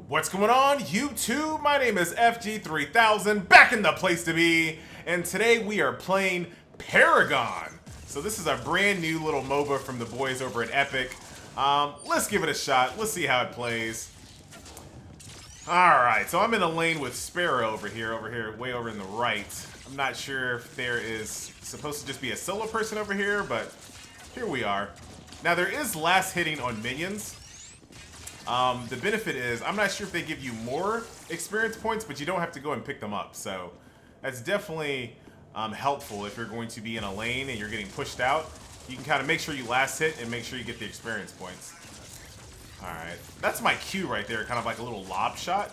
What's going on, YouTube? My name is FG3000, back in the place to be, and today we are playing Paragon. So this is a brand new little MOBA from the boys over at Epic. Let's give it a shot. Let's see how it plays. Alright, so I'm in a lane with Sparrow over here, way over in the right. I'm not sure if there is supposed to just be a solo person over here, but here we are. Now there is last hitting on minions. The benefit is, I'm not sure if they give you more experience points, but you don't have to go and pick them up. So that's definitely helpful if you're going to be in a lane and you're getting pushed out. You can kind of make sure you last hit and make sure you get the experience points. Alright, that's my cue right there, kind of like a little lob shot.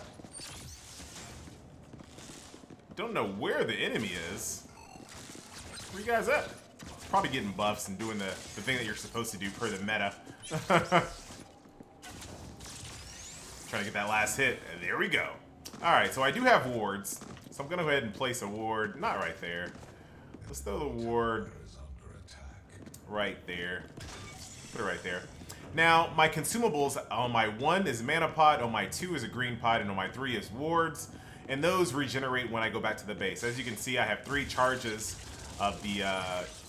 Don't know where the enemy is. Where you guys at? Probably getting buffs and doing the thing that you're supposed to do per the meta. Trying to get that last hit, and there we go. Alright, so I do have wards, so I'm gonna go ahead and place a ward, not right there. Let's throw the ward right there. Put it right there. Now, my consumables on my 1 is mana pot, on my 2 is a green pot, and on my 3 is wards, and those regenerate when I go back to the base. As you can see, I have 3 charges of the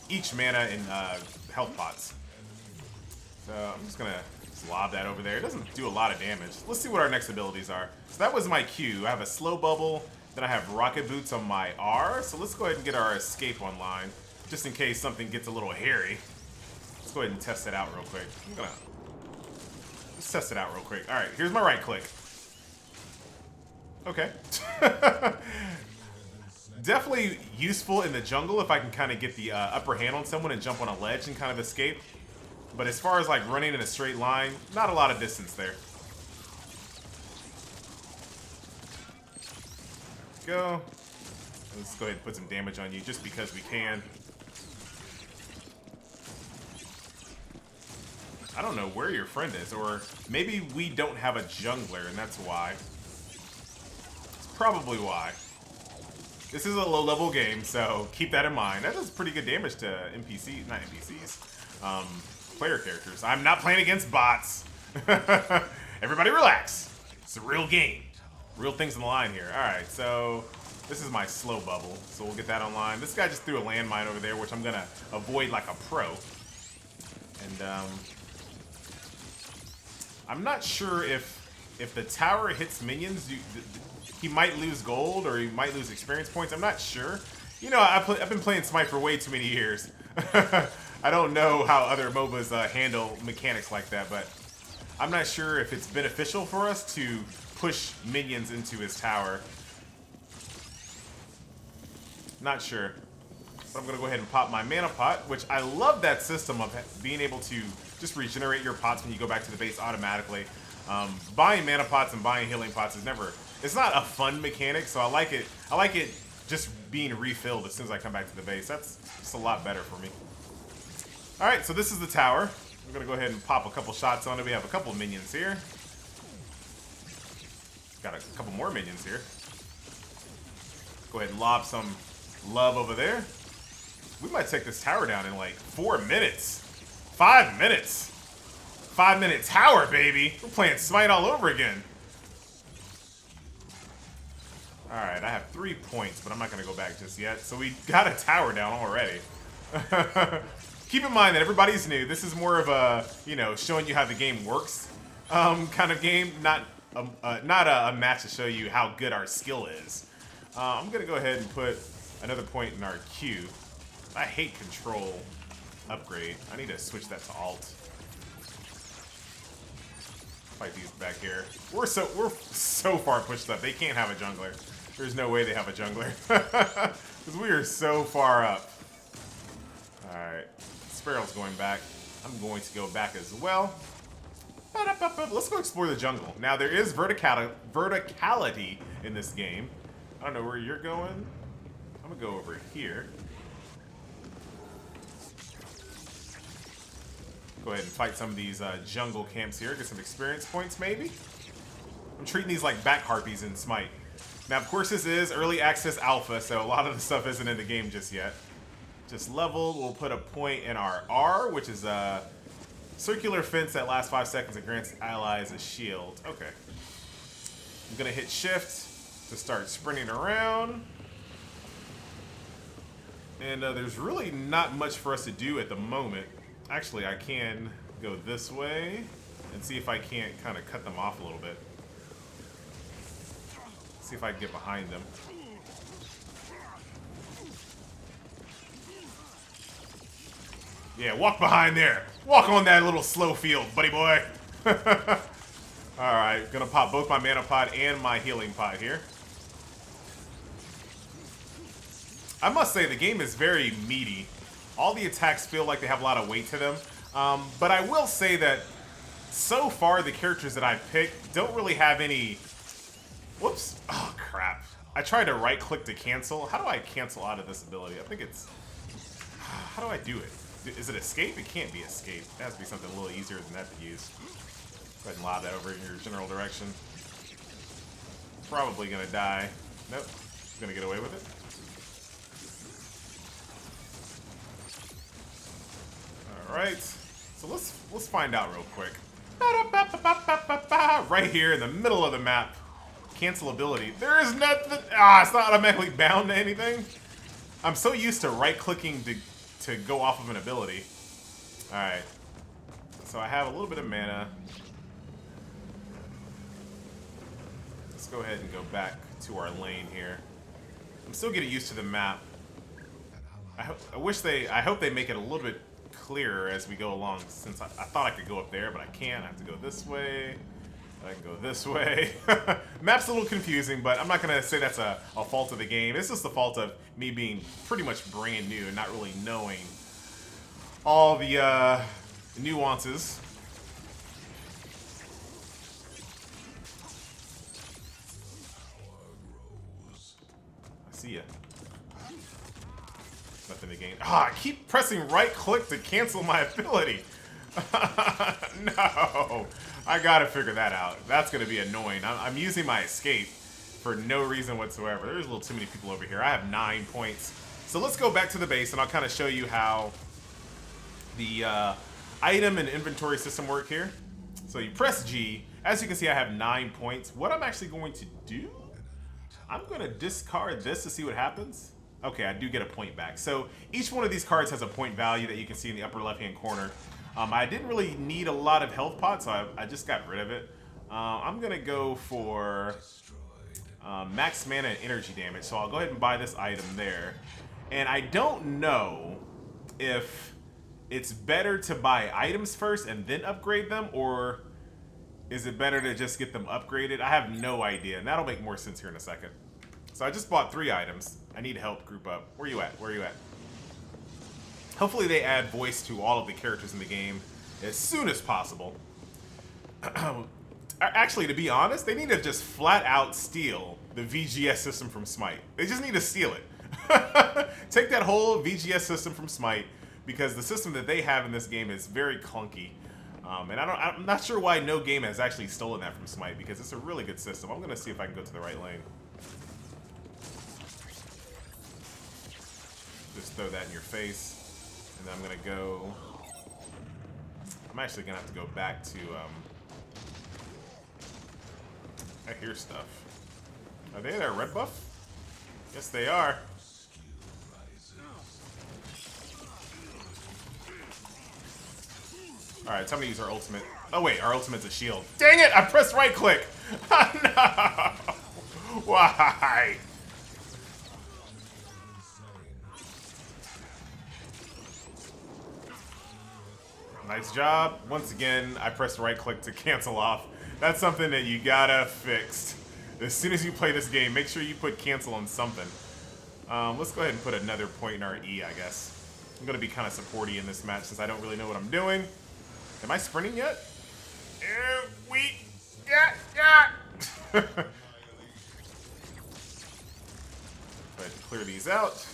each mana in health pots. So I'm just gonna lob that over there. It doesn't do a lot of damage. Let's see what our next abilities are. So that was my Q. I have a slow bubble, then I have rocket boots on my R. So let's go ahead and get our escape online, just in case something gets a little hairy. Let's go ahead and test it out real quick. Let's test it out real quick. All right, here's my right click. Okay. Definitely useful in the jungle if I can kind of get the upper hand on someone and jump on a ledge and kind of escape. But as far as like running in a straight line, not a lot of distance there. Go. Let's go ahead and put some damage on you just because we can. I don't know where your friend is, or maybe we don't have a jungler and that's why. It's probably why. This is a low-level game, so keep that in mind. That does pretty good damage to NPCs, not NPCs. Player characters. I'm not playing against bots. Everybody relax. It's a real game. Real things on the line here. Alright, so this is my slow bubble. So we'll get that online. This guy just threw a landmine over there, which I'm going to avoid like a pro. And I'm not sure if the tower hits minions, he might lose gold or he might lose experience points. I'm not sure. You know, I've been playing Smite for way too many years. I don't know how other MOBAs handle mechanics like that, but I'm not sure if it's beneficial for us to push minions into his tower. Not sure. But I'm going to go ahead and pop my mana pot, which I love that system of being able to just regenerate your pots when you go back to the base automatically. Buying mana pots and buying healing pots is never... It's not a fun mechanic, so I like it. I like it just being refilled as soon as I come back to the base. That's just a lot better for me. Alright, so this is the tower. I'm going to go ahead and pop a couple shots on it. We have a couple minions here. Got a couple more minions here. Go ahead and lob some love over there. We might take this tower down in like 4 minutes. 5 minutes. 5-minute tower, baby. We're playing Smite all over again. Alright, I have 3 points, but I'm not going to go back just yet. So we got a tower down already. Keep in mind that everybody's new. This is more of a, you know, showing you how the game works kind of game, not a match to show you how good our skill is. I'm going to go ahead and put another point in our queue. I hate control upgrade. I need to switch that to alt. Fight these back here. We're so far pushed up. They can't have a jungler. There's no way they have a jungler. Because we are so far up. Alright. Sparrow's going back. I'm going to go back as well. Let's go explore the jungle. Now, there is verticality in this game. I don't know where you're going. I'm going to go over here. Go ahead and fight some of these jungle camps here. Get some experience points, maybe. I'm treating these like back harpies in Smite. Now, of course, this is early access alpha, so a lot of the stuff isn't in the game just yet. Just leveled. We'll put a point in our R, which is a circular fence that lasts 5 seconds and grants allies a shield. Okay. I'm gonna hit shift to start sprinting around. And there's really not much for us to do at the moment. Actually, I can go this way and see if I can't kind of cut them off a little bit. See if I can get behind them. Yeah, walk behind there. Walk on that little slow field, buddy boy. Alright, gonna pop both my mana pot and my healing pot here. I must say, the game is very meaty. All the attacks feel like they have a lot of weight to them. But I will say that so far, the characters that I've picked don't really have any... Whoops. Oh, crap. I tried to right-click to cancel. How do I cancel out of this ability? I think it's... How do I do it? Is it escape? It can't be escape. It has to be something a little easier than that to use. Go ahead and lob that over in your general direction. Probably gonna die. Nope. Gonna get away with it. Alright. So let's find out real quick. Right here in the middle of the map. Cancel ability. There is nothing. It's not automatically bound to anything. I'm so used to right-clicking to go off of an ability. Alright. So I have a little bit of mana. Let's go ahead and go back to our lane here. I'm still getting used to the map. I hope they make it a little bit clearer as we go along, since I thought I could go up there, but I can't. I have to go this way. I can go this way. Map's a little confusing, but I'm not going to say that's a fault of the game. It's just the fault of me being pretty much brand new and not really knowing all the nuances. I see ya. Nothing to gain. I keep pressing right click to cancel my ability. No. I gotta figure that out. That's gonna be annoying. I'm using my escape for no reason whatsoever. There's a little too many people over here. I have 9 points. So let's go back to the base and I'll kind of show you how the item and inventory system work here. So you press G. As you can see, I have 9 points. What I'm actually going to do, I'm gonna discard this to see what happens. Okay, I do get a point back. So each one of these cards has a point value that you can see in the upper left-hand corner. I didn't really need a lot of health pots, so I just got rid of it. I'm going to go for max mana and energy damage, so I'll go ahead and buy this item there. And I don't know if it's better to buy items first and then upgrade them, or is it better to just get them upgraded? I have no idea, and that'll make more sense here in a second. So I just bought 3 items. I need help, group up. Where you at? Where you at? Hopefully they add voice to all of the characters in the game as soon as possible. Actually, to be honest, they need to just flat out steal the VGS system from Smite. They just need to steal it. Take that whole VGS system from Smite, because the system that they have in this game is very clunky. And I'm not sure why no game has actually stolen that from Smite, because it's a really good system. I'm going to see if I can go to the right lane. Just throw that in your face. And then I'm going to go... I'm actually going to have to go back to... I hear stuff. Are they there red buff? Yes, they are. Alright, time to use our ultimate. Oh wait, our ultimate's a shield. Dang it! I pressed right click! No! Why? Nice job. Once again, I pressed right click to cancel off. That's something that you gotta fix. As soon as you play this game, make sure you put cancel on something. Let's go ahead and put another point in our E, I guess. I'm gonna be kind of supporty in this match since I don't really know what I'm doing. Am I sprinting yet? Yeah. Go ahead and clear these out.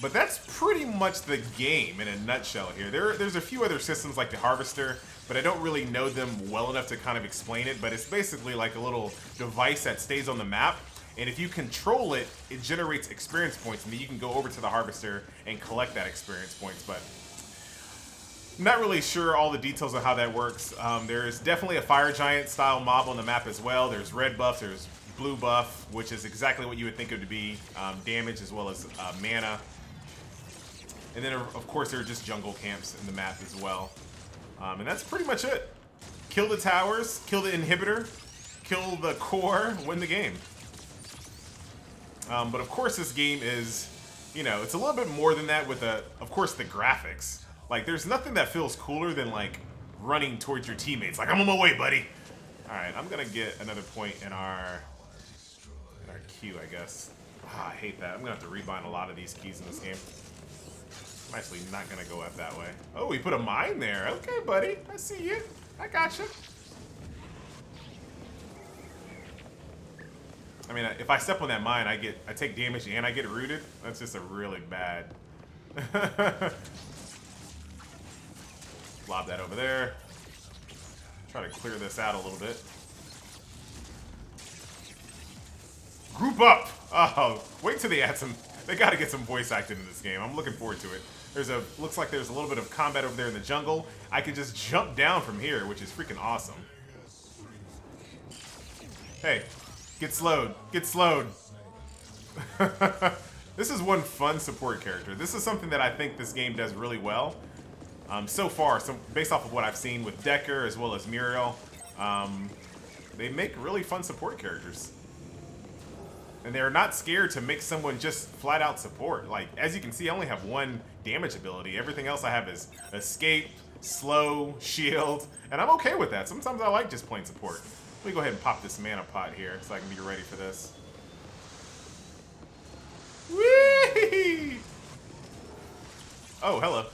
But that's pretty much the game in a nutshell here. There's a few other systems like the Harvester, but I don't really know them well enough to kind of explain it. But it's basically like a little device that stays on the map. And if you control it, it generates experience points. And then you can go over to the Harvester and collect that experience points. But I'm not really sure all the details of how that works. There's definitely a fire giant style mob on the map as well. There's red buff, there's blue buff, which is exactly what you would think it would be. Damage as well as mana. And then, of course, there are just jungle camps in the map as well. And that's pretty much it. Kill the towers, kill the inhibitor, kill the core, win the game. But of course, this game is, you know, it's a little bit more than that with, of course, the graphics. Like, there's nothing that feels cooler than, like, running towards your teammates. Like, I'm on my way, buddy. All right, I'm going to get another point in our queue, I guess. I hate that. I'm going to have to rebind a lot of these keys in this game. I'm actually not going to go up that way. Oh, we put a mine there. Okay, buddy. I see you. I got you. I mean, if I step on that mine, I take damage and I get rooted. That's just a really bad. Lob that over there. Try to clear this out a little bit. Group up! Oh, wait till they add some. They got to get some voice acting in this game. I'm looking forward to it. Looks like there's a little bit of combat over there in the jungle. I can just jump down from here, which is freaking awesome. Hey, get slowed. Get slowed. This is one fun support character. This is something that I think this game does really well. So far, based off of what I've seen with Dekker as well as Muriel, they make really fun support characters. And they're not scared to make someone just flat out support. Like, as you can see, I only have one damage ability. Everything else I have is escape, slow, shield, and I'm okay with that. Sometimes I like just playing support. Let me go ahead and pop this mana pot here so I can be ready for this. Whee! Oh, hello.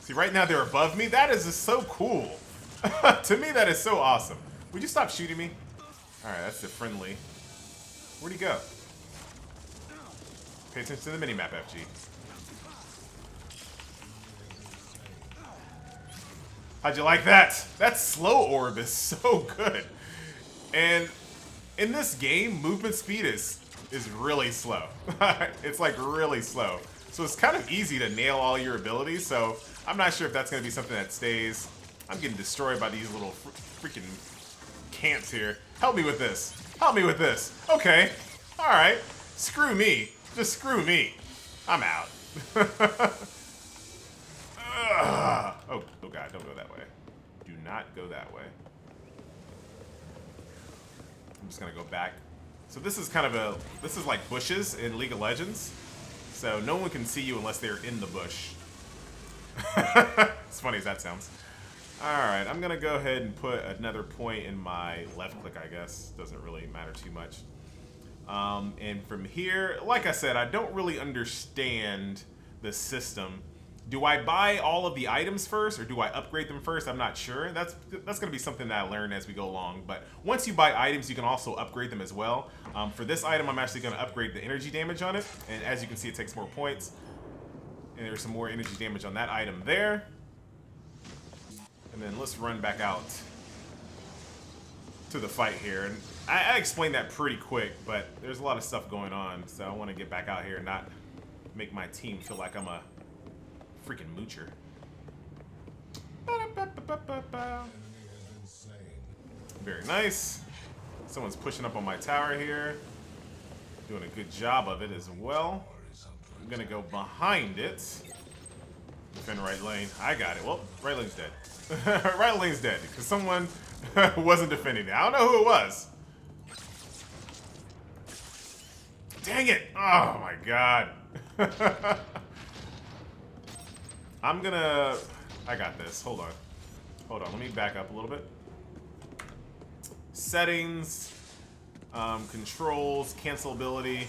See, right now they're above me. That is just so cool. To me, that is so awesome. Would you stop shooting me? Alright, that's the friendly. Where'd he go? Pay attention to the minimap, FG. How'd you like that? That slow orb is so good. And in this game, movement speed is really slow. It's like really slow. So it's kind of easy to nail all your abilities, so I'm not sure if that's going to be something that stays. I'm getting destroyed by these little freaking cants here. Help me with this. Help me with this. Okay. All right. Screw me. Just screw me. I'm out. Oh God, don't go that way. Do not go that way. I'm just going to go back. So this is kind of this is like bushes in League of Legends. So no one can see you unless they're in the bush. As funny as that sounds. Alright, I'm going to go ahead and put another point in my left click, I guess. Doesn't really matter too much. And from here, like I said, I don't really understand the system. Do I buy all of the items first, or do I upgrade them first? I'm not sure. That's going to be something that I learn as we go along. But once you buy items, you can also upgrade them as well. For this item, I'm actually going to upgrade the energy damage on it. And as you can see, it takes more points. And there's some more energy damage on that item there. And then let's run back out to the fight here. And I explained that pretty quick, but there's a lot of stuff going on. So I want to get back out here and not make my team feel like I'm a freaking moocher. Very nice. Someone's pushing up on my tower here. Doing a good job of it as well. I'm going to go behind it. Defend right lane. I got it. Well, right lane's dead. Right lane's dead because someone wasn't defending it. I don't know who it was. Dang it! Oh my God. I'm gonna. I got this. Hold on. Hold on. Let me back up a little bit. Settings, controls, cancelability,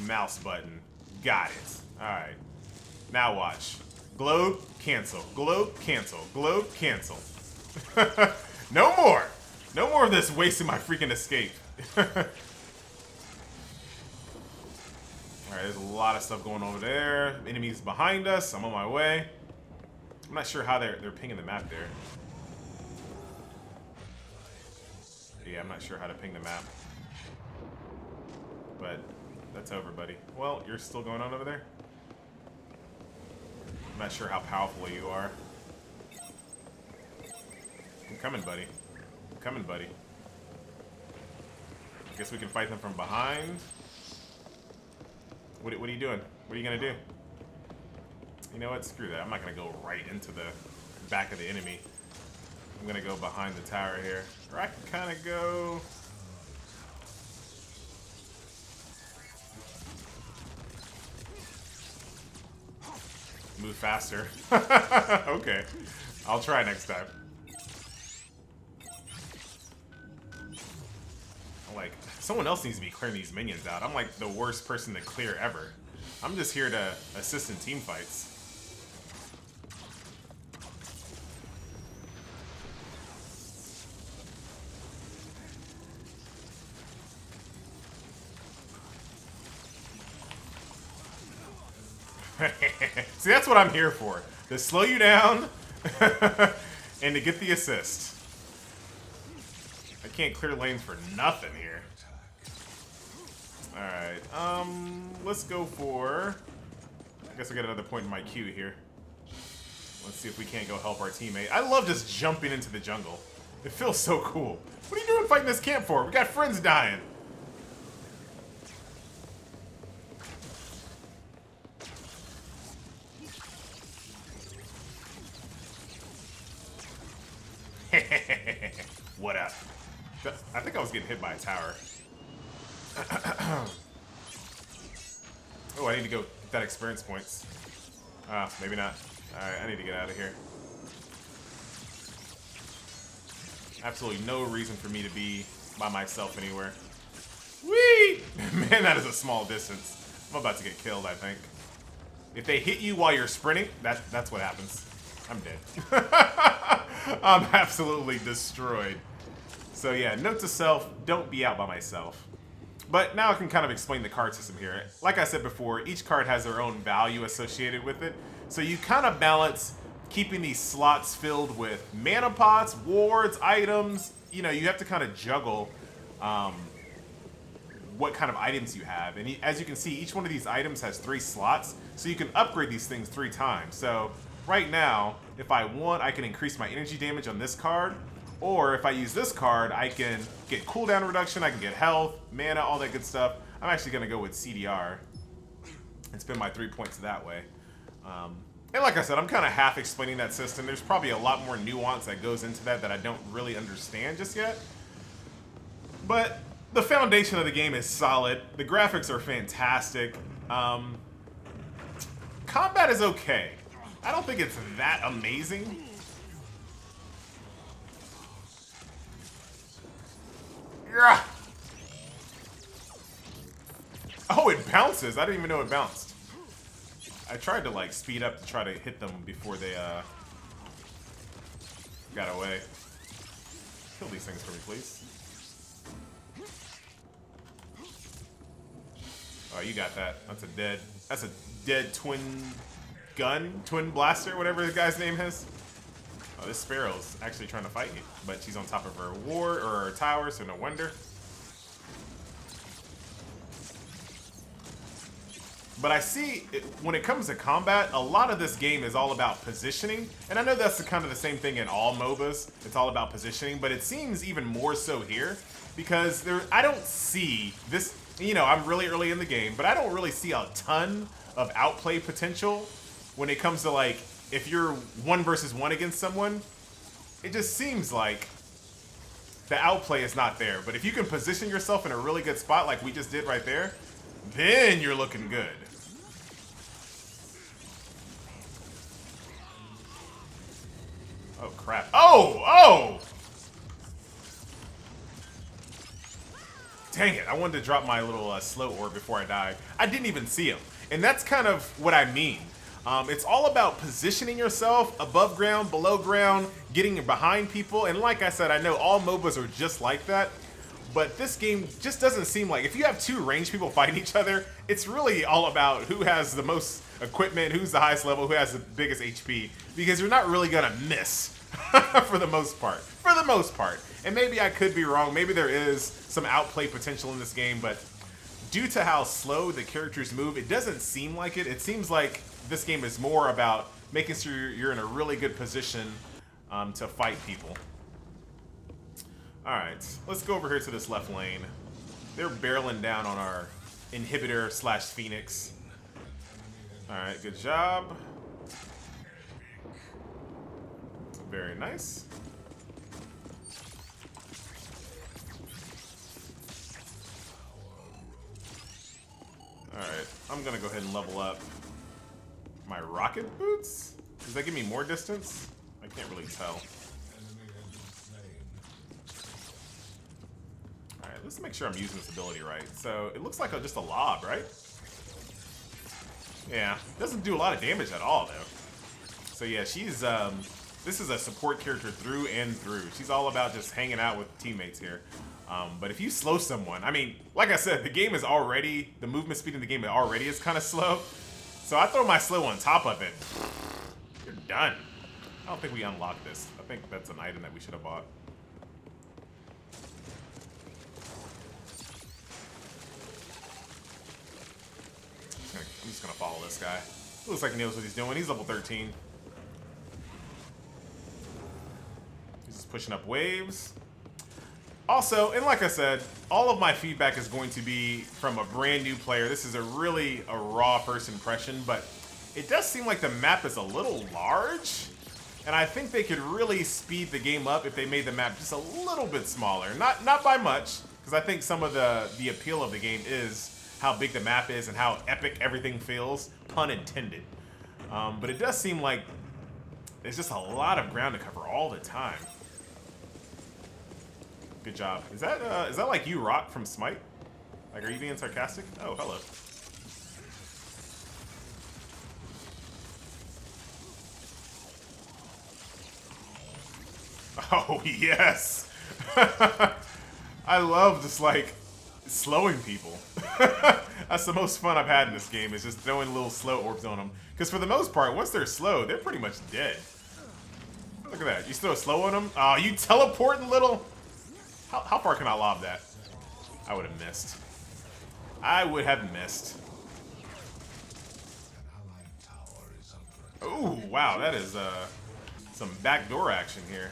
mouse button. Got it. All right. Now watch. Globe, cancel. Globe, cancel. Globe, cancel. No more. No more of this wasting my freaking escape. Alright, there's a lot of stuff going over there. Enemies behind us. I'm on my way. I'm not sure how they're pinging the map there. Yeah, I'm not sure how to ping the map. But that's over, buddy. Well, you're still going on over there? not sure how powerful you are. I'm coming, buddy. I'm coming, buddy. I guess we can fight them from behind. What are you doing? What are you gonna do? You know what? Screw that. I'm not gonna go right into the back of the enemy. I'm gonna go behind the tower here. Or I can kind of go... move faster. Okay. I'll try next time. Like, someone else needs to be clearing these minions out. I'm like the worst person to clear ever. I'm just here to assist in team fights. See, that's what I'm here for. To slow you down and to get the assist. I can't clear lanes for nothing here. Alright, let's go for... I guess I got another point in my queue here. Let's see if we can't go help our teammate. I love just jumping into the jungle. It feels so cool. What are you doing fighting this camp for? We got friends dying. What up? I think I was getting hit by a tower. Oh, I need to go get that experience points. Maybe not. Alright, I need to get out of here. Absolutely no reason for me to be by myself anywhere. Whee! Man, that is a small distance. I'm about to get killed, I think. If they hit you while you're sprinting, that's what happens. I'm dead. I'm absolutely destroyed. So yeah, note to self, don't be out by myself. But now I can kind of explain the card system here. Like I said before, each card has their own value associated with it. So you kind of balance keeping these slots filled with mana pots, wards, items. You know, you have to kind of juggle what kind of items you have. And as you can see, each one of these items has 3 slots. So you can upgrade these things 3 times. So right now, if I want, I can increase my energy damage on this card. Or if I use this card, I can get cooldown reduction, I can get health, mana, all that good stuff. I'm actually going to go with CDR and spend my 3 points that way. And like I said, I'm kind of half explaining that system. There's probably a lot more nuance that goes into that I don't really understand just yet. But the foundation of the game is solid. The graphics are fantastic. Combat is okay. I don't think it's that amazing. Yeah. Oh, it bounces. I didn't even know it bounced. I tried to like speed up to try to hit them before they got away. Kill these things for me, please. Oh, you got that. That's a dead twin blaster, whatever the guy's name is. Oh, this Sparrow's actually trying to fight me, but she's on top of her ward or her tower, so no wonder. But I see, when it comes to combat, a lot of this game is all about positioning. And I know that's kind of the same thing in all MOBAs. It's all about positioning, but it seems even more so here. Because I don't see this, you know, I'm really early in the game, but I don't really see a ton of outplay potential when it comes to, like, if you're 1 versus 1 against someone. It just seems like the outplay is not there. But if you can position yourself in a really good spot like we just did right there, then you're looking good. Oh, crap. Oh! Dang it, I wanted to drop my little slow orb before I die. I didn't even see him. And that's kind of what I mean. It's all about positioning yourself above ground, below ground, getting behind people. And like I said, I know all MOBAs are just like that. But this game just doesn't seem like, if you have 2 ranged people fighting each other, it's really all about who has the most equipment, who's the highest level, who has the biggest HP. Because you're not really gonna miss for the most part. For the most part. And maybe I could be wrong. Maybe there is some outplay potential in this game, but due to how slow the characters move, it doesn't seem like it. It seems like this game is more about making sure you're in a really good position to fight people. Alright, let's go over here to this left lane. They're barreling down on our inhibitor slash Phoenix. Alright, good job. Very nice. Alright, I'm gonna go ahead and level up my rocket boots. Does that give me more distance? I can't really tell. Alright, let's make sure I'm using this ability right. So, it looks like just a lob, right? Yeah, doesn't do a lot of damage at all, though. So yeah, she's, this is a support character through and through. She's all about just hanging out with teammates here. But if you slow someone, I mean, like I said, the game is already, the movement speed in the game already is kind of slow. So I throw my slow on top of it. You're done. I don't think we unlocked this. I think that's an item that we should have bought. I'm just gonna follow this guy. Looks like he knows what he's doing. He's level 13. He's just pushing up waves. Also, and like I said, all of my feedback is going to be from a brand new player. This is a raw first impression, but it does seem like the map is a little large. And I think they could really speed the game up if they made the map just a little bit smaller. Not by much, because I think some of the appeal of the game is how big the map is and how epic everything feels, pun intended. But it does seem like there's just a lot of ground to cover all the time. Good job. Is that like you, Rock, from Smite? Like, are you being sarcastic? Oh, hello. Oh, yes! I love just, like, slowing people. That's the most fun I've had in this game, is just throwing little slow orbs on them. Because for the most part, once they're slow, they're pretty much dead. Look at that. You throw slow on them? Oh, you teleporting little... How far can I lob that? I would have missed. I would have missed. Oh, wow. That is some backdoor action here.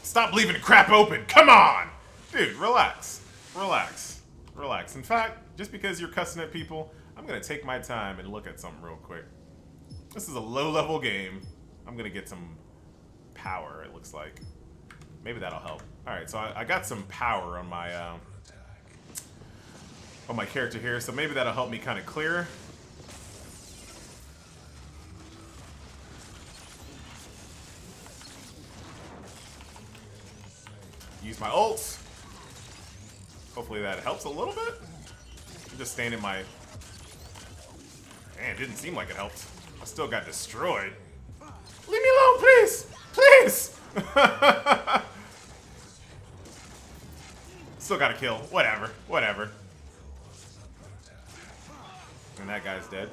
Stop leaving the crap open. Come on! Dude, relax. Relax. Relax. In fact, just because you're cussing at people, I'm going to take my time and look at something real quick. This is a low-level game. I'm going to get some power, it looks like. Maybe that'll help. Alright, so I got some power on my character here, so maybe that'll help me kind of clear. Use my ult. Hopefully that helps a little bit. I'm just staying in my... Man, it didn't seem like it helped. I still got destroyed. Leave me alone, please! Please! Still got a kill. Whatever. Whatever. And that guy's dead.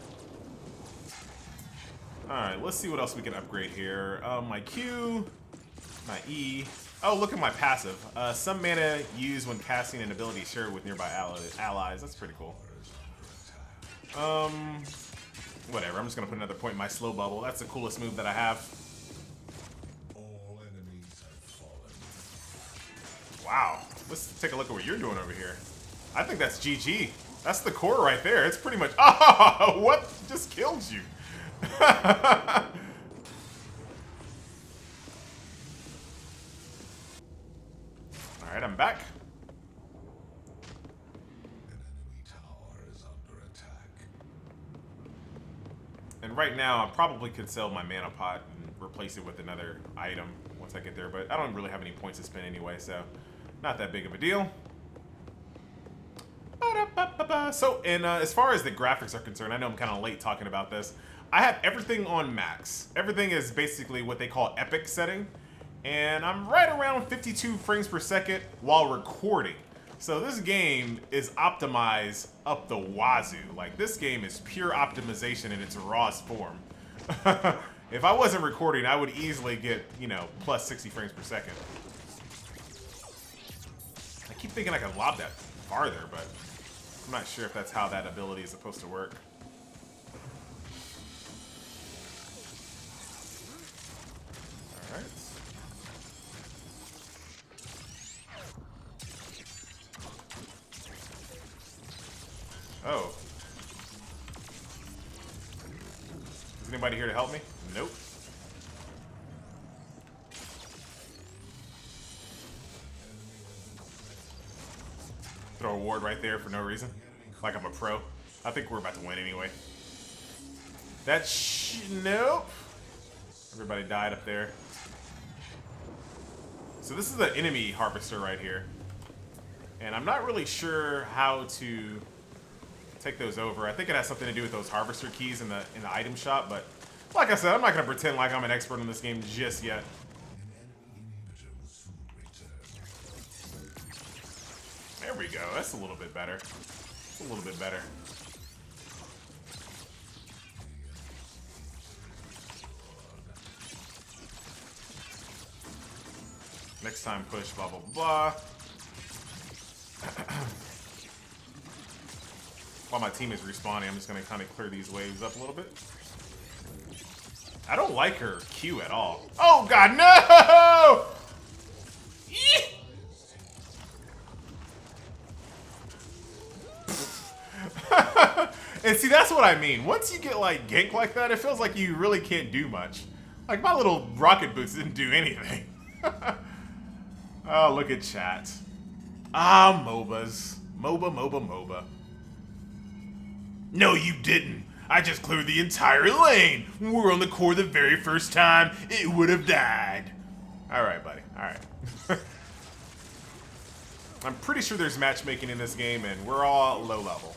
Alright, let's see what else we can upgrade here. My Q, my E. Oh, look at my passive. Some mana used when casting an ability shared with nearby allies. That's pretty cool. Whatever. I'm just gonna put another point in my slow bubble. That's the coolest move that I have. Wow. Let's take a look at what you're doing over here. I think that's GG. That's the core right there. It's pretty much... Oh, what just killed you? Alright, I'm back. And right now, I probably could sell my mana pot and replace it with another item once I get there, but I don't really have any points to spend anyway, so not that big of a deal. So, and as far as the graphics are concerned, I know I'm kind of late talking about this. I have everything on max. Everything is basically what they call epic setting. And I'm right around 52 frames per second while recording. So this game is optimized up the wazoo. Like, this game is pure optimization in its rawest form. If I wasn't recording, I would easily get, you know, plus 60 frames per second. I keep thinking I could lob that farther, but I'm not sure if that's how that ability is supposed to work. anybody here to help me? Nope. Throw a ward right there for no reason. Like I'm a pro. I think we're about to win anyway. Nope. Everybody died up there. So this is the enemy harvester right here. And I'm not really sure how to take those over. I think it has something to do with those harvester keys in the item shop, but like I said, I'm not gonna pretend like I'm an expert in this game just yet. There we go. That's a little bit better. It's a little bit better. Next time push, blah, blah, blah. While my team is respawning, I'm just going to kind of clear these waves up a little bit. I don't like her Q at all. Oh, God, no! And see, that's what I mean. Once you get, like, ganked like that, it feels like you really can't do much. Like, my little rocket boots didn't do anything. Oh, look at chat. Ah, MOBAs. MOBA. No, you didn't. I just cleared the entire lane. We're on the core the very first time. It would have died. All right, buddy. All right. I'm pretty sure there's matchmaking in this game, and we're all low level.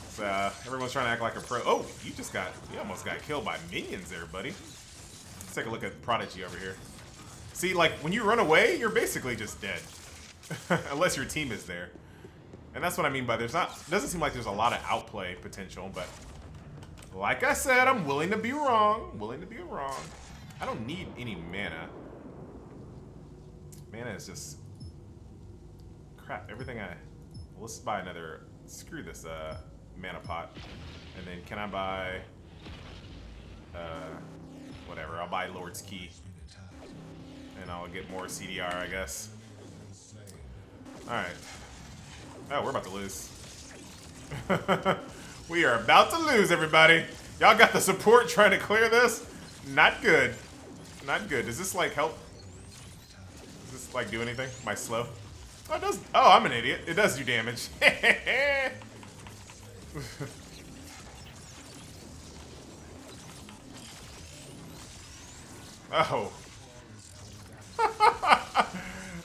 So, everyone's trying to act like a pro. Oh, you almost got killed by minions there, buddy. Let's take a look at Prodigy over here. See, like, when you run away, you're basically just dead. Unless your team is there. And that's what I mean by it doesn't seem like there's a lot of outplay potential, but like I said, I'm willing to be wrong. I don't need any mana. Mana is just crap. Let's buy another, screw this mana pot. And then can I buy, whatever, I'll buy Lord's Key. And I'll get more CDR, I guess. Alright. Oh, we're about to lose. We are about to lose, everybody. Y'all got the support trying to clear this? Not good. Not good. Does this, like, help? Does this, like, do anything? Am I slow? Oh, it does. Oh, I'm an idiot. It does do damage. Oh.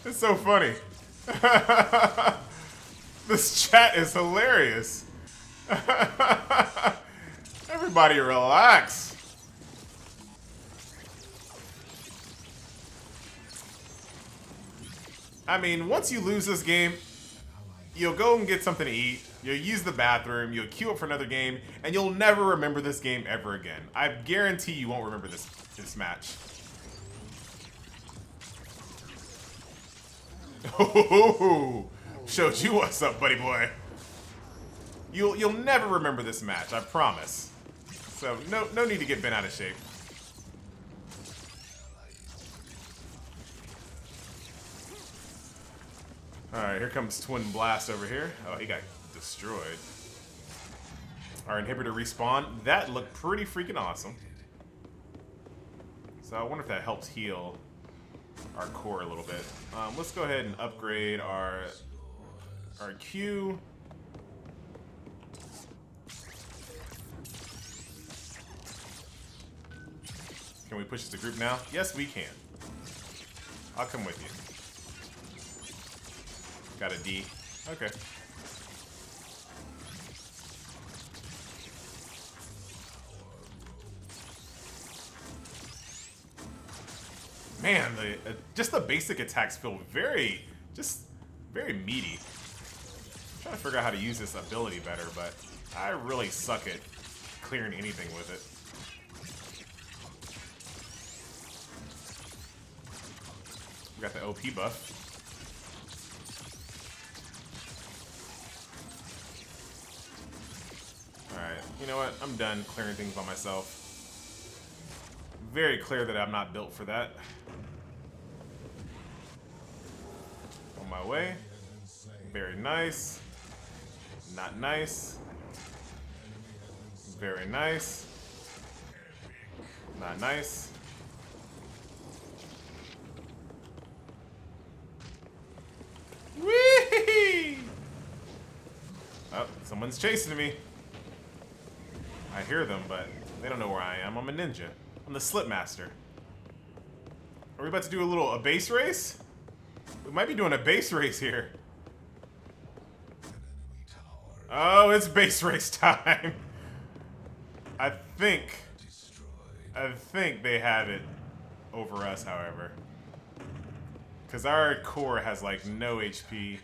It's so funny. This chat is hilarious. Everybody relax. I mean, once you lose this game, you'll go and get something to eat, you'll use the bathroom, you'll queue up for another game, and you'll never remember this game ever again. I guarantee you won't remember this match. Oh, showed you what's up, buddy boy. You'll never remember this match, I promise. So no need to get bent out of shape. All right, here comes Twin Blast over here. Oh, he got destroyed. Our inhibitor respawn. That looked pretty freaking awesome. So I wonder if that helps heal our core a little bit. Let's go ahead and upgrade our Q. Can we push this to group now? Yes, we can. I'll come with you. Got a D. Okay. Man, just the basic attacks feel very meaty. I'm trying to figure out how to use this ability better, but I really suck at clearing anything with it. We got the OP buff. Alright, you know what? I'm done clearing things by myself. Very clear that I'm not built for that. On my way. Very nice. Not nice. Very nice. Not nice. Whee! Oh, someone's chasing me. I hear them, but they don't know where I am. I'm a ninja. I'm the Slip Master. Are we about to do a base race? We might be doing a base race here. Oh, it's base race time. I think they have it over us, however. Because our core has like no HP.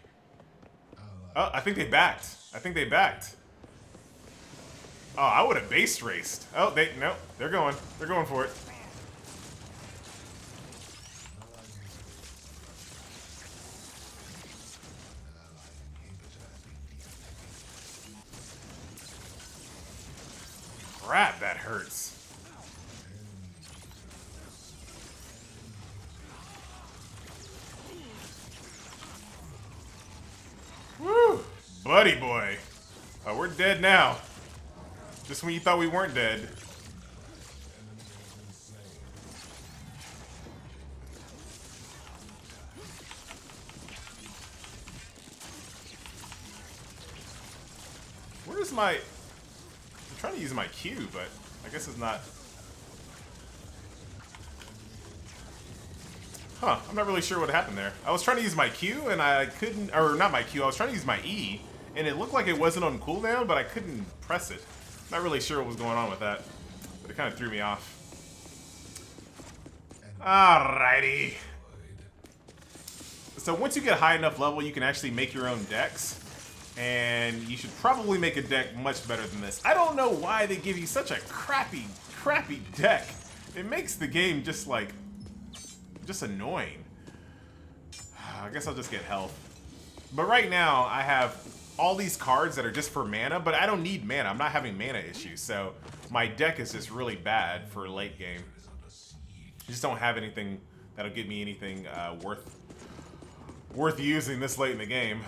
Oh, I think they backed. Oh, I would have base raced. Oh, no, they're going for it. Crap, that hurts. Woo! Buddy boy. Oh, we're dead now. Just when you thought we weren't dead. Where's my... I'm trying to use my Q, but I guess it's not... Huh, I'm not really sure what happened there. I was trying to use my Q and I couldn't... Or not my Q, I was trying to use my E. And it looked like it wasn't on cooldown, but I couldn't press it. Not really sure what was going on with that. But it kind of threw me off. Alrighty. So once you get high enough level, you can actually make your own decks. And you should probably make a deck much better than this. I don't know why they give you such a crappy deck. It makes the game just like... just annoying. I guess I'll just get health. But right now, I have all these cards that are just for mana, but I don't need mana. I'm not having mana issues, so my deck is just really bad for late game. I just don't have anything that'll give me anything worth using this late in the game.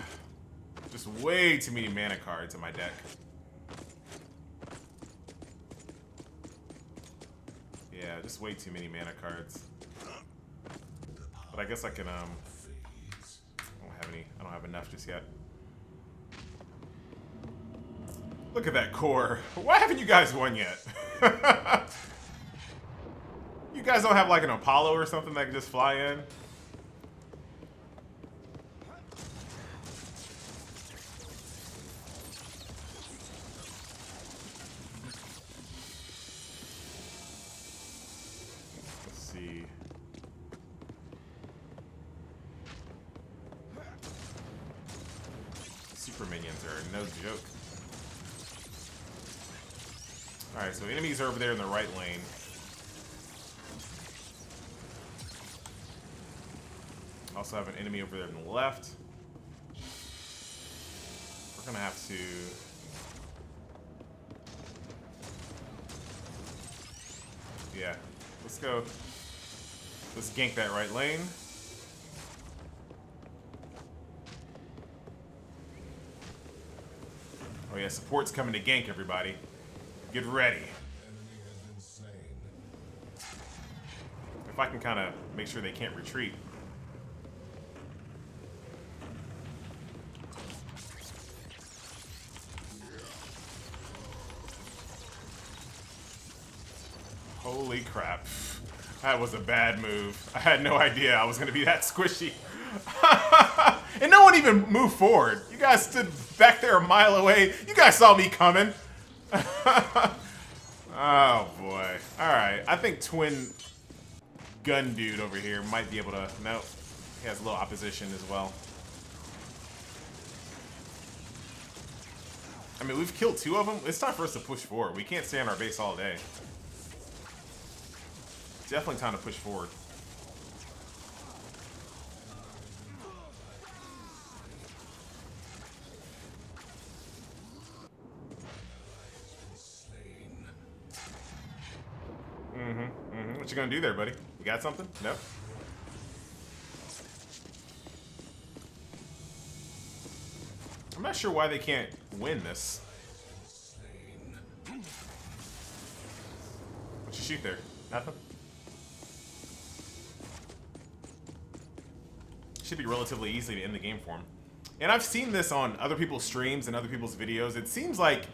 Just way too many mana cards in my deck. Yeah, just way too many mana cards. But I guess I can, I don't have enough just yet. Look at that core. Why haven't you guys won yet? You guys don't have like an Apollo or something that can just fly in? Let's see. Super minions are no joke. Alright, so enemies are over there in the right lane. Also have an enemy over there on the left. We're gonna have to... Yeah, let's go. Let's gank that right lane. Oh yeah, support's coming to gank, everybody. Get ready. If I can kind of make sure they can't retreat. Holy crap. That was a bad move. I had no idea I was going to be that squishy. And no one even moved forward. You guys stood back there a mile away. You guys saw me coming. Oh boy. Alright, I think Twin Gun Dude over here might be able to... Nope. He has a little opposition as well. I mean, we've killed 2 of them. It's time for us to push forward. We can't stay on our base all day. Definitely time to push forward. What you gonna do there, buddy? You got something? No? I'm not sure why they can't win this. What you shoot there? Nothing? Should be relatively easy to end the game for him. And I've seen this on other people's streams and other people's videos. It seems like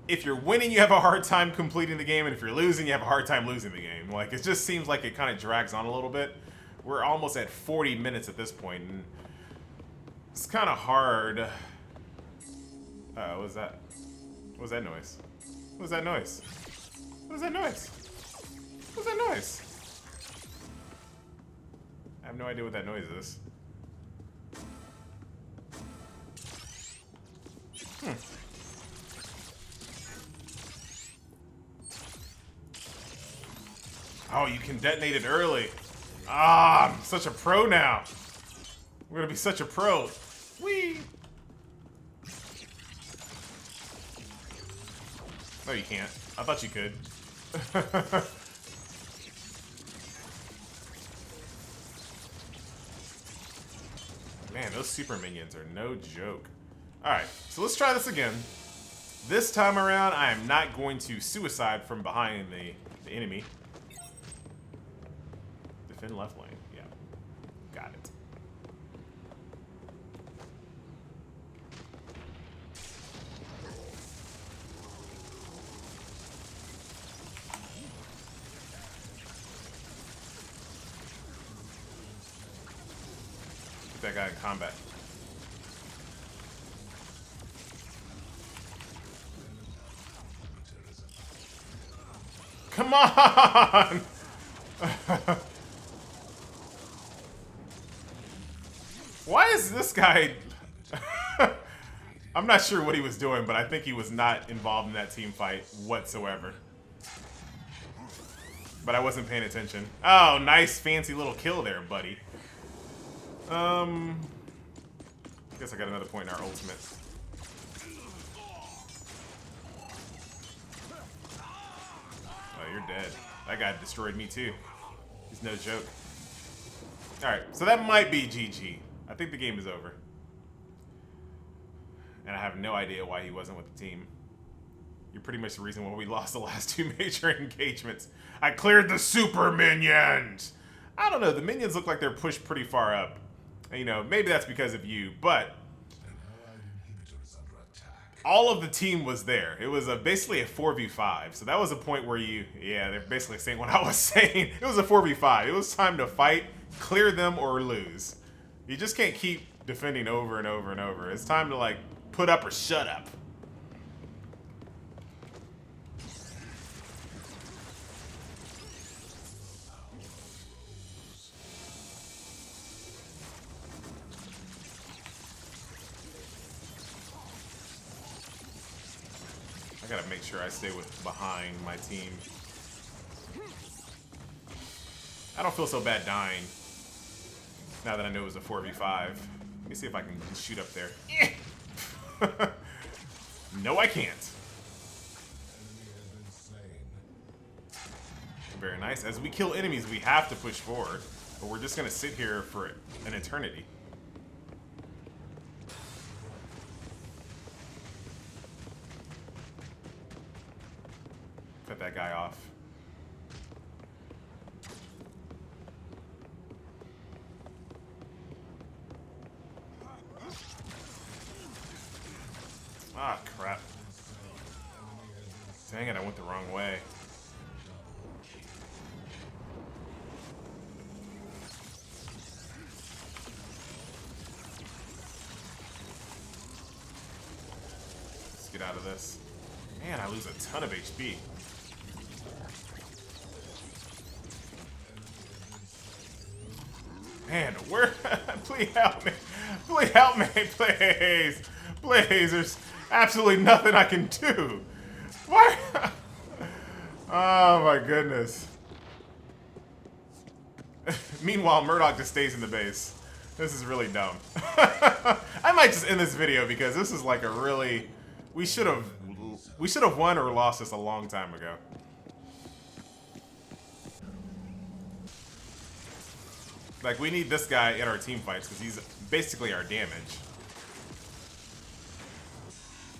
if you're winning, you have a hard time completing the game, and if you're losing, you have a hard time losing the game. Like, it just seems like it kind of drags on a little bit. We're almost at 40 minutes at this point, and it's kind of hard. What was that? What was that noise? What was that noise? What was that noise? What was that noise? I have no idea what that noise is. Oh, you can detonate it early. Ah, I'm such a pro now. We're gonna be such a pro. Whee! No, you can't. I thought you could. Man, those super minions are no joke. Alright, so let's try this again. This time around, I am not going to suicide from behind the enemy. Defend left lane. Yeah. Got it. Get that guy in combat. Come on! Why is this guy... I'm not sure what he was doing, but I think he was not involved in that team fight whatsoever. But I wasn't paying attention. Oh, nice fancy little kill there, buddy. I guess I got another point in our ultimate. Oh, you're dead. That guy destroyed me too. He's no joke. Alright, so that might be GG. I think the game is over. And I have no idea why he wasn't with the team. You're pretty much the reason why we lost the last two major engagements. I cleared the super minions! I don't know, the minions look like they're pushed pretty far up. You know, maybe that's because of you, but all of the team was there. It was basically a 4v5. So that was a point where yeah, they're basically saying what I was saying. It was a 4v5. It was time to fight, clear them, or lose. You just can't keep defending over and over and over. It's time to, like, put up or shut up. I gotta make sure I stay behind my team. I don't feel so bad dying. Now that I know it was a 4v5. Let me see if I can shoot up there. No, I can't. Very nice. As we kill enemies, we have to push forward. But we're just gonna sit here for an eternity. Cut that guy off. Ah, crap. Dang it, I went the wrong way. Let's get out of this. Man, I lose a ton of HP. Man, where? Please help me. Please help me, please. Please, there's absolutely nothing I can do. What? Oh my goodness. Meanwhile, Murdoch just stays in the base. This is really dumb. I might just end this video because this is like a really... We should have won or lost this a long time ago. Like, we need this guy in our team fights because he's basically our damage.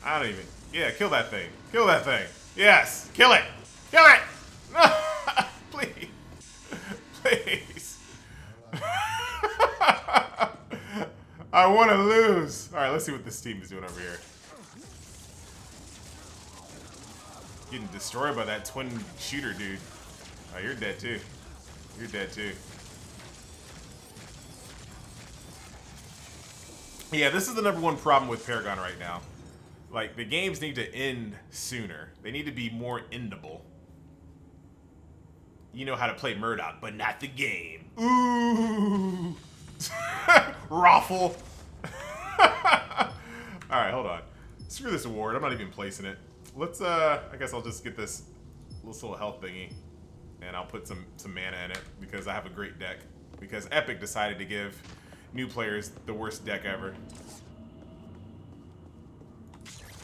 I don't even... Yeah, kill that thing. Kill that thing. Yes! Kill it! Kill it! I want to lose. All right, let's see what this team is doing over here. Getting destroyed by that twin shooter dude. Oh, you're dead too. You're dead too. Yeah, this is the #1 problem with Paragon right now. Like, the games need to end sooner. They need to be more endable. You know how to play Murdoch, but not the game. Ooh. Raffle. Alright, hold on. Screw this award. I'm not even placing it. Let's, I guess I'll just get this little health thingy. And I'll put some mana in it because I have a great deck. Because Epic decided to give new players the worst deck ever.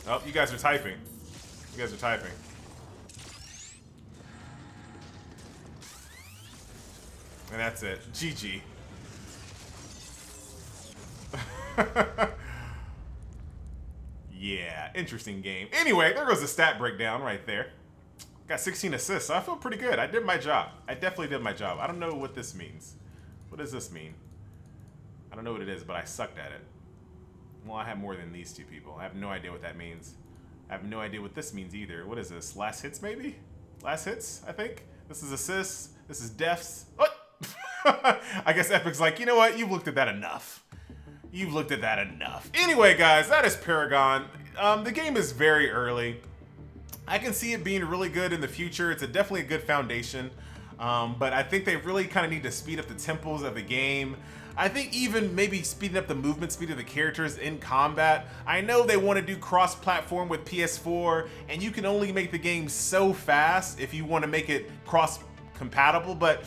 Oh, you guys are typing. You guys are typing. And that's it. GG. Yeah, interesting game. Anyway, there goes the stat breakdown right there. Got 16 assists, so I feel pretty good. I did my job. I definitely did my job. I don't know what this means. What does this mean? I don't know what it is, but I sucked at it. Well, I have more than these two people. I have no idea what that means. I have no idea what this means either. What is this? Last hits, maybe? Last hits, I think? This is assists. This is deaths. What? I guess Epic's like, you know what? You've looked at that enough. You've looked at that enough. Anyway, guys, that is Paragon. The game is very early. I can see it being really good in the future. It's definitely a good foundation. But I think they really kind of need to speed up the tempos of the game. I think even maybe speeding up the movement speed of the characters in combat. I know they want to do cross-platform with PS4, and you can only make the game so fast if you want to make it cross-compatible, but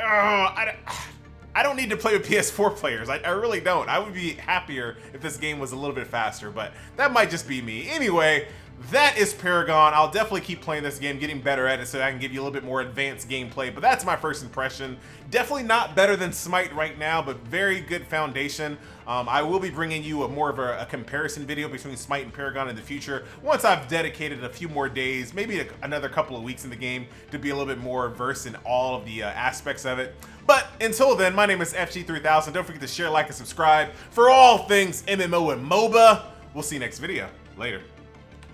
I don't need to play with PS4 players. I really don't. I would be happier if this game was a little bit faster, but that might just be me. Anyway, that is Paragon. I'll definitely keep playing this game, getting better at it so I can give you a little bit more advanced gameplay, but that's my first impression. Definitely not better than Smite right now, but very good foundation. I will be bringing you more of a comparison video between Smite and Paragon in the future once I've dedicated a few more days, maybe another couple of weeks in the game to be a little bit more versed in all of the aspects of it. But until then, my name is FG3000. Don't forget to share, like, and subscribe for all things MMO and MOBA. We'll see you next video. Later.